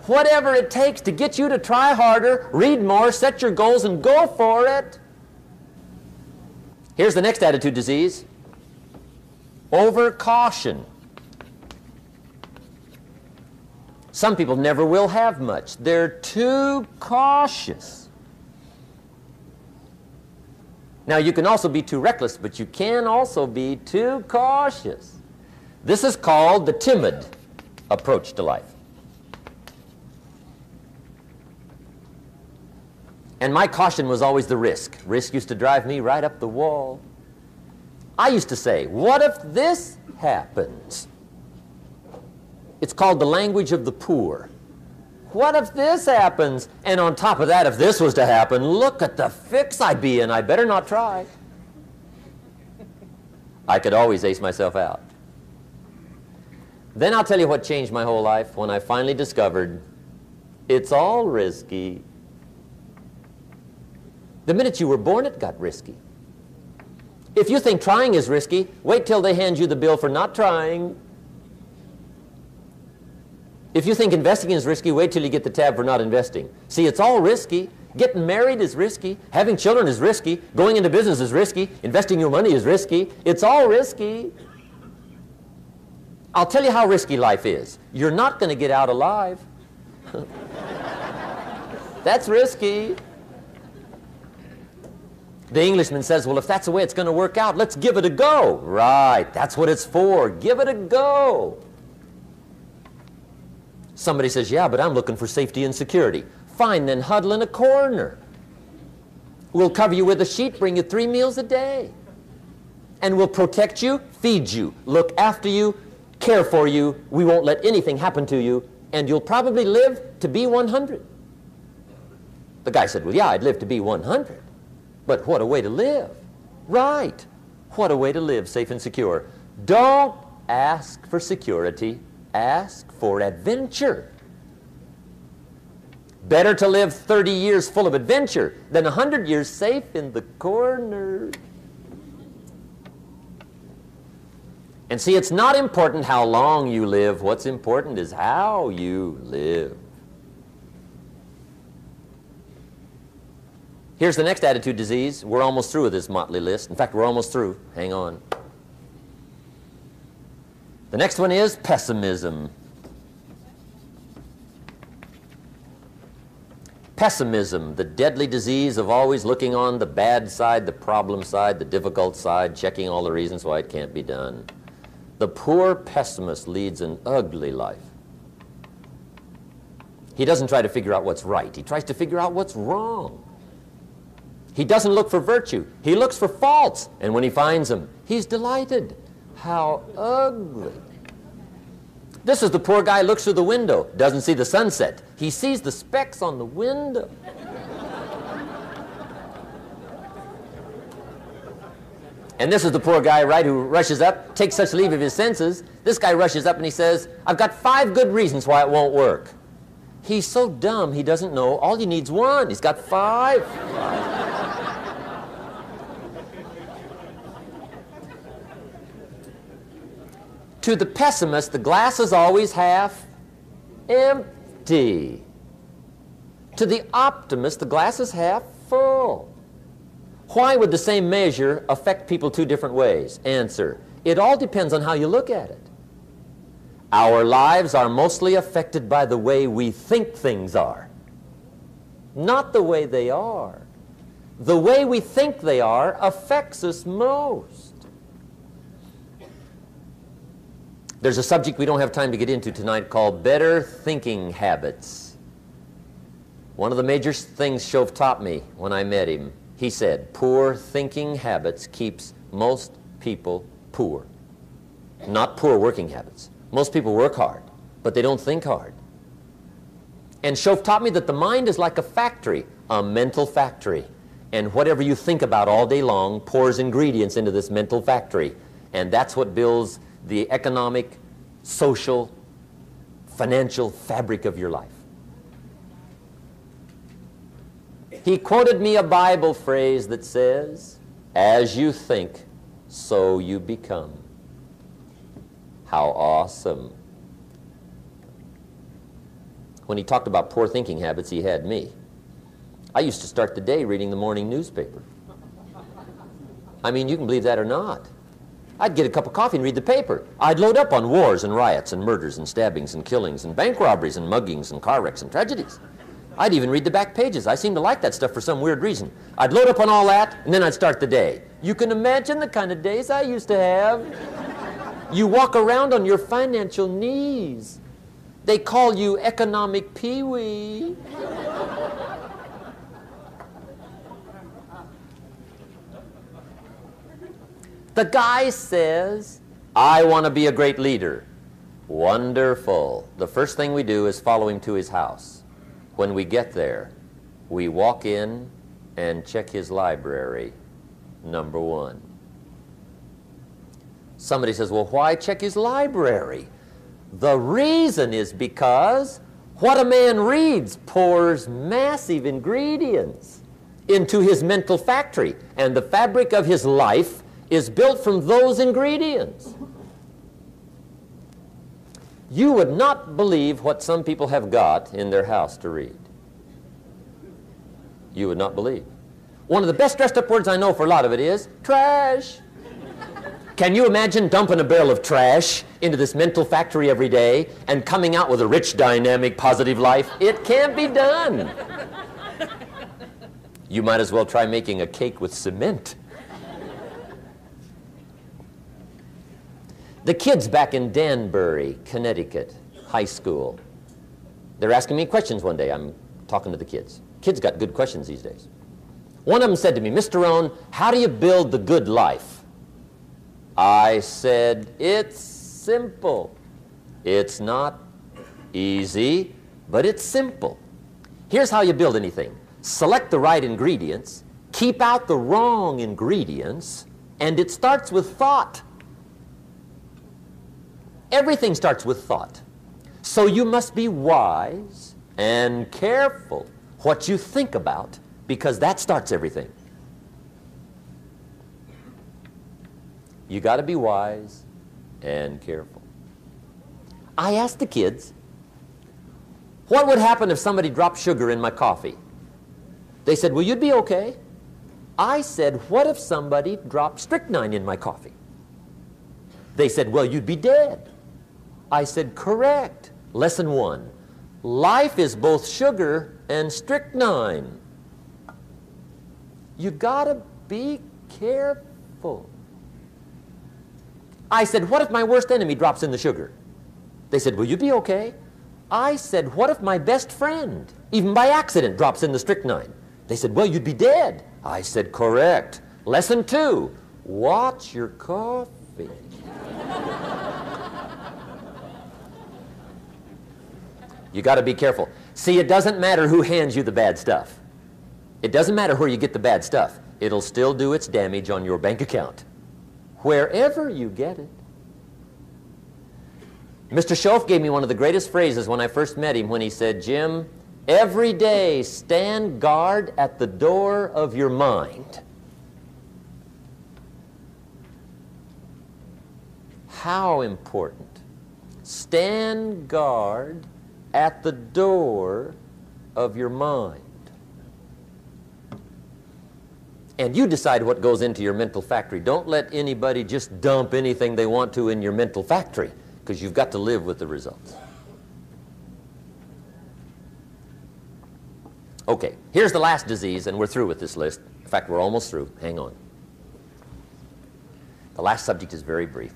whatever it takes to get you to try harder, read more, set your goals, and go for it. Here's the next attitude disease. Overcaution. Some people never will have much. They're too cautious. Now, you can also be too reckless, but you can also be too cautious. This is called the timid approach to life. And my caution was always the risk. Risk used to drive me right up the wall. I used to say, what if this happens? It's called the language of the poor. What if this happens? And on top of that, if this was to happen, look at the fix I'd be in. I better not try. I could always ace myself out. Then I'll tell you what changed my whole life when I finally discovered it's all risky. The minute you were born, it got risky. If you think trying is risky, wait till they hand you the bill for not trying. If you think investing is risky, wait till you get the tab for not investing. See, it's all risky. Getting married is risky. Having children is risky. Going into business is risky. Investing your money is risky. It's all risky. I'll tell you how risky life is. You're not going to get out alive. That's risky. The Englishman says, well, if that's the way it's going to work out, let's give it a go. Right, that's what it's for. Give it a go. Somebody says, yeah, but I'm looking for safety and security. Fine, then huddle in a corner. We'll cover you with a sheet, bring you 3 meals a day. And we'll protect you, feed you, look after you, care for you. We won't let anything happen to you, and you'll probably live to be 100. The guy said, well, yeah, I'd live to be 100. But what a way to live. Right. What a way to live, safe and secure. Don't ask for security. Ask for adventure. Better to live 30 years full of adventure than 100 years safe in the corner. And see, it's not important how long you live. What's important is how you live. Here's the next attitude disease. We're almost through with this motley list. In fact, we're almost through. Hang on. The next one is pessimism. Pessimism, the deadly disease of always looking on the bad side, the problem side, the difficult side, checking all the reasons why it can't be done. The poor pessimist leads an ugly life. He doesn't try to figure out what's right. He tries to figure out what's wrong. He doesn't look for virtue. He looks for faults. And when he finds them, he's delighted. How ugly. This is the poor guy who looks through the window, doesn't see the sunset. He sees the specks on the window. And this is the poor guy, right, who rushes up, takes such leave of his senses. This guy rushes up and he says, I've got 5 good reasons why it won't work. He's so dumb he doesn't know all he needs 1. He's got 5. To the pessimist, the glass is always half empty. To the optimist, the glass is half full. Why would the same measure affect people 2 different ways? Answer, it all depends on how you look at it. Our lives are mostly affected by the way we think things are, not the way they are. The way we think they are affects us most. There's a subject we don't have time to get into tonight called better thinking habits. One of the major things Shove taught me when I met him, he said, poor thinking habits keeps most people poor. Not poor working habits. Most people work hard, but they don't think hard. And Shove taught me that the mind is like a factory, a mental factory. And whatever you think about all day long pours ingredients into this mental factory. And that's what builds the economic, social, financial fabric of your life. He quoted me a Bible phrase that says, as you think, so you become. How awesome. When he talked about poor thinking habits, he had me. I used to start the day reading the morning newspaper. I mean, you can believe that or not. I'd get a cup of coffee and read the paper. I'd load up on wars and riots and murders and stabbings and killings and bank robberies and muggings and car wrecks and tragedies. I'd even read the back pages. I seem to like that stuff for some weird reason. I'd load up on all that, and then I'd start the day. You can imagine the kind of days I used to have. You walk around on your financial knees. They call you economic peewee. The guy says, I want to be a great leader. Wonderful. The first thing we do is follow him to his house. When we get there, we walk in and check his library, number one. Somebody says, well, why check his library? The reason is because what a man reads pours massive ingredients into his mental factory, and the fabric of his life is built from those ingredients. You would not believe what some people have got in their house to read. You would not believe. One of the best dressed up words I know for a lot of it is trash. Can you imagine dumping a barrel of trash into this mental factory every day and coming out with a rich, dynamic, positive life? It can't be done. You might as well try making a cake with cement. The kids back in Danbury, Connecticut, high school, they're asking me questions one day. I'm talking to the kids. Kids got good questions these days. One of them said to me, Mr. Rohn, how do you build the good life? I said, it's simple. It's not easy, but it's simple. Here's how you build anything. Select the right ingredients, keep out the wrong ingredients, and it starts with thought. Everything starts with thought. So you must be wise and careful what you think about, because that starts everything. You got to be wise and careful. I asked the kids, what would happen if somebody dropped sugar in my coffee? They said, well, you'd be okay. I said, what if somebody dropped strychnine in my coffee? They said, well, you'd be dead. I said, correct. Lesson one, life is both sugar and strychnine. You gotta be careful. I said, what if my worst enemy drops in the sugar? They said, will you be okay? I said, what if my best friend, even by accident, drops in the strychnine? They said, well, you'd be dead. I said, correct. Lesson two, watch your coffee. You got to be careful. See, it doesn't matter who hands you the bad stuff. It doesn't matter where you get the bad stuff. It'll still do its damage on your bank account, wherever you get it. Mr. Schoaf gave me one of the greatest phrases when I first met him when he said, Jim, every day stand guard at the door of your mind. How important. Stand guard at the door of your mind. And you decide what goes into your mental factory. Don't let anybody just dump anything they want to in your mental factory, because you've got to live with the results. Okay, here's the last disease, and we're through with this list. In fact, we're almost through. Hang on. The last subject is very brief.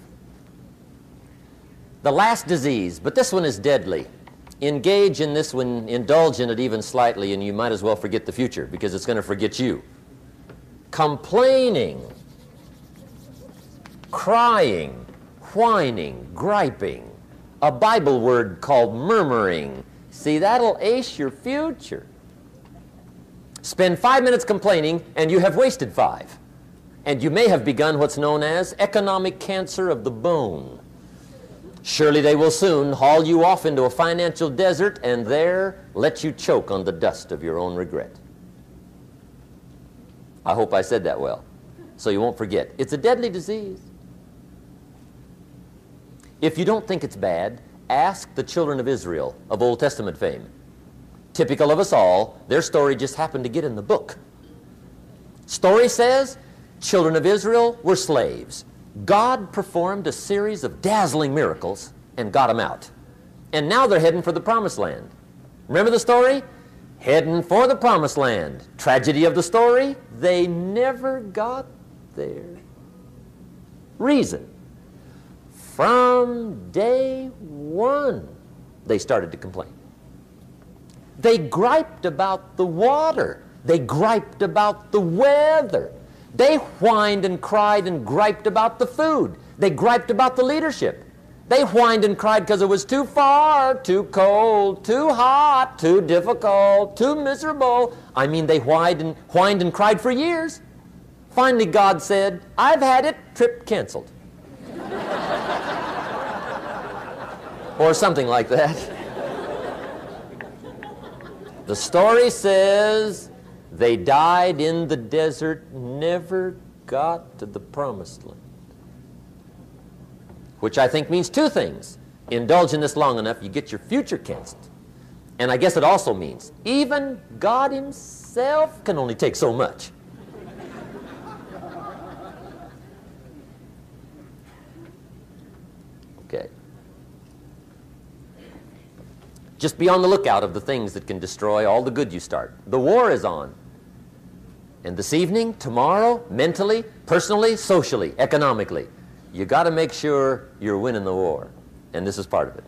The last disease, but this one is deadly. Engage in this one, indulge in it even slightly, and you might as well forget the future, because it's going to forget you. Complaining, crying, whining, griping, a Bible word called murmuring. See, that'll ace your future. Spend 5 minutes complaining, and you have wasted 5. And you may have begun what's known as economic cancer of the bone. Surely they will soon haul you off into a financial desert and there let you choke on the dust of your own regret. I hope I said that well, so you won't forget. It's a deadly disease. If you don't think it's bad, ask the children of Israel of Old Testament fame. Typical of us all, their story just happened to get in the book. Story says, children of Israel were slaves. God performed a series of dazzling miracles and got them out. And now they're heading for the promised land. Remember the story? Heading for the promised land. Tragedy of the story, they never got there. Reason, from day one, they started to complain. They griped about the water. They griped about the weather. They whined and cried and griped about the food. They griped about the leadership. They whined and cried because it was too far, too cold, too hot, too difficult, too miserable. I mean, they whined and cried for years. Finally, God said, I've had it, trip canceled. Or something like that. The story says they died in the desert, never got to the promised land. Which I think means two things. Indulge in this long enough, you get your future canceled. And I guess it also means even God himself can only take so much. Okay. Just be on the lookout of the things that can destroy all the good you start. The war is on. And this evening, tomorrow, mentally, personally, socially, economically, you got to make sure you're winning the war. And this is part of it.